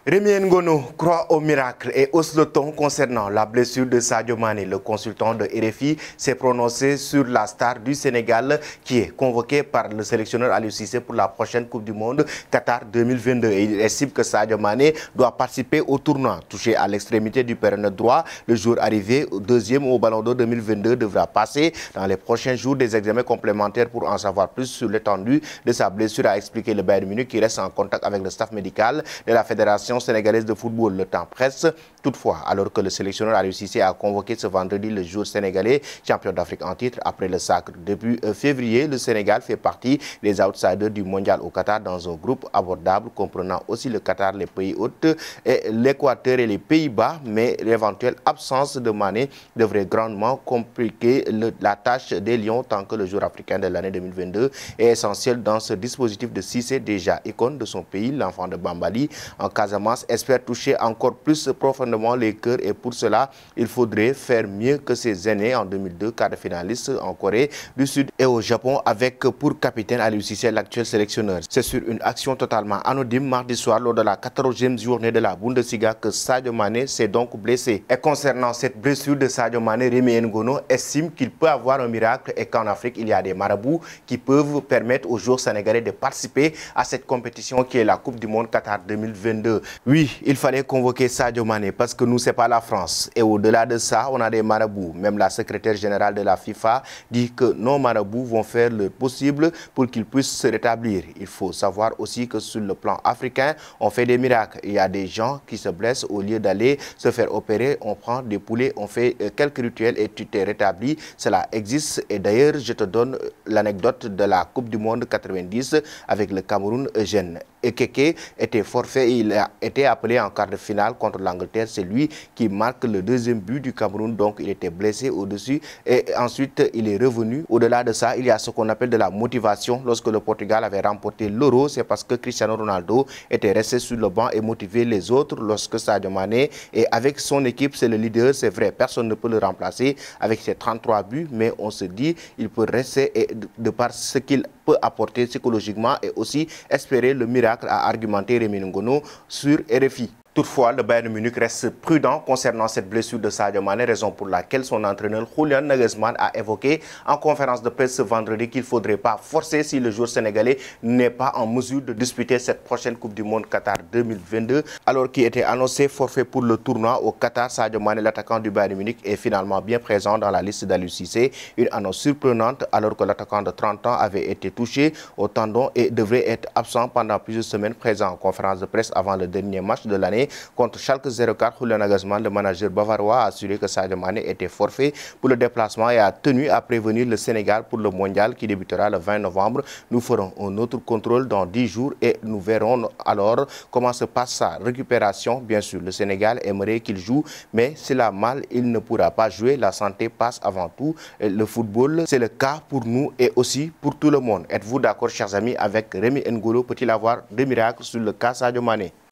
Rémi Ngono croit au miracle et hausse le ton concernant la blessure de Sadio Mané. Le consultant de RFI s'est prononcé sur la star du Sénégal qui est convoqué par le sélectionneur Aliou Cissé pour la prochaine Coupe du Monde Qatar 2022. Et il estime que Sadio Mané doit participer au tournoi. Touché à l'extrémité du périnée droit, le jour arrivé au deuxième au Ballon d'Or 2022 devra passer dans les prochains jours des examens complémentaires pour en savoir plus sur l'étendue de sa blessure, a expliqué le Bayern Munich qui reste en contact avec le staff médical de la Fédération sénégalaise de football. Le temps presse toutefois, alors que le sélectionneur Aliou Cissé a convoqué ce vendredi le joueur sénégalais, champion d'Afrique en titre après le sacre. Depuis février, le Sénégal fait partie des outsiders du mondial au Qatar dans un groupe abordable comprenant aussi le Qatar, les pays hôtes, et l'Équateur et les Pays-Bas, mais l'éventuelle absence de Mané devrait grandement compliquer la tâche des Lions tant que le joueur africain de l'année 2022 est essentiel dans ce dispositif de Cissé, déjà icône de son pays. L'enfant de Bambali en Casamance espère toucher encore plus profondément les cœurs et pour cela, il faudrait faire mieux que ses aînés en 2002, quart de finaliste en Corée du Sud et au Japon avec pour capitaine Aliou Cissé, l'actuel sélectionneur. C'est sur une action totalement anodine mardi soir lors de la 14e journée de la Bundesliga que Sadio Mané s'est donc blessé. Et concernant cette blessure de Sadio Mané, Rémi Ngono estime qu'il peut avoir un miracle et qu'en Afrique, il y a des marabouts qui peuvent permettre aux joueurs sénégalais de participer à cette compétition qui est la Coupe du Monde Qatar 2022. Oui, il fallait convoquer Sadio Mané parce que nous, c'est pas la France. Et au-delà de ça, on a des marabouts. Même la secrétaire générale de la FIFA dit que nos marabouts vont faire le possible pour qu'ils puissent se rétablir. Il faut savoir aussi que sur le plan africain, on fait des miracles. Il y a des gens qui se blessent au lieu d'aller se faire opérer. On prend des poulets, on fait quelques rituels et tu t'es rétabli. Cela existe. Et d'ailleurs, je te donne l'anecdote de la Coupe du Monde 90 avec le Cameroun Eugène. Ekeke était forfait et il a été appelé en quart de finale contre l'Angleterre. C'est lui qui marque le deuxième but du Cameroun. Donc, il était blessé au-dessus et ensuite, il est revenu. Au-delà de ça, il y a ce qu'on appelle de la motivation. Lorsque le Portugal avait remporté l'Euro, c'est parce que Cristiano Ronaldo était resté sur le banc et motivé les autres. Lorsque Sadio Mané est avec son équipe, c'est le leader, c'est vrai. Personne ne peut le remplacer avec ses 33 buts, mais on se dit il peut rester et de par ce qu'il peut apporter psychologiquement et aussi espérer le miracle, a argumenté Rémi Ngono sur RFI. Toutefois, le Bayern Munich reste prudent concernant cette blessure de Sadio Mané, raison pour laquelle son entraîneur Julian Nagelsmann a évoqué en conférence de presse ce vendredi qu'il ne faudrait pas forcer si le joueur sénégalais n'est pas en mesure de disputer cette prochaine Coupe du Monde Qatar 2022. Alors qu'il était annoncé forfait pour le tournoi au Qatar, Sadio Mané, l'attaquant du Bayern Munich, est finalement bien présent dans la liste d'Aliou Cissé. Une annonce surprenante alors que l'attaquant de 30 ans avait été touché au tendon et devrait être absent pendant plusieurs semaines, présent en conférence de presse avant le dernier match de l'année contre Schalke 04. Julian Nagelsmann, le manager bavarois, a assuré que Sadio Mané était forfait pour le déplacement et a tenu à prévenir le Sénégal pour le mondial qui débutera le 20 novembre. Nous ferons un autre contrôle dans 10 jours et nous verrons alors comment se passe sa récupération. Bien sûr, le Sénégal aimerait qu'il joue, mais s'il a mal, il ne pourra pas jouer. La santé passe avant tout. Le football, c'est le cas pour nous et aussi pour tout le monde. Êtes-vous d'accord, chers amis, avec Rémi Ngono? Peut-il avoir des miracles sur le cas Sadio Mané?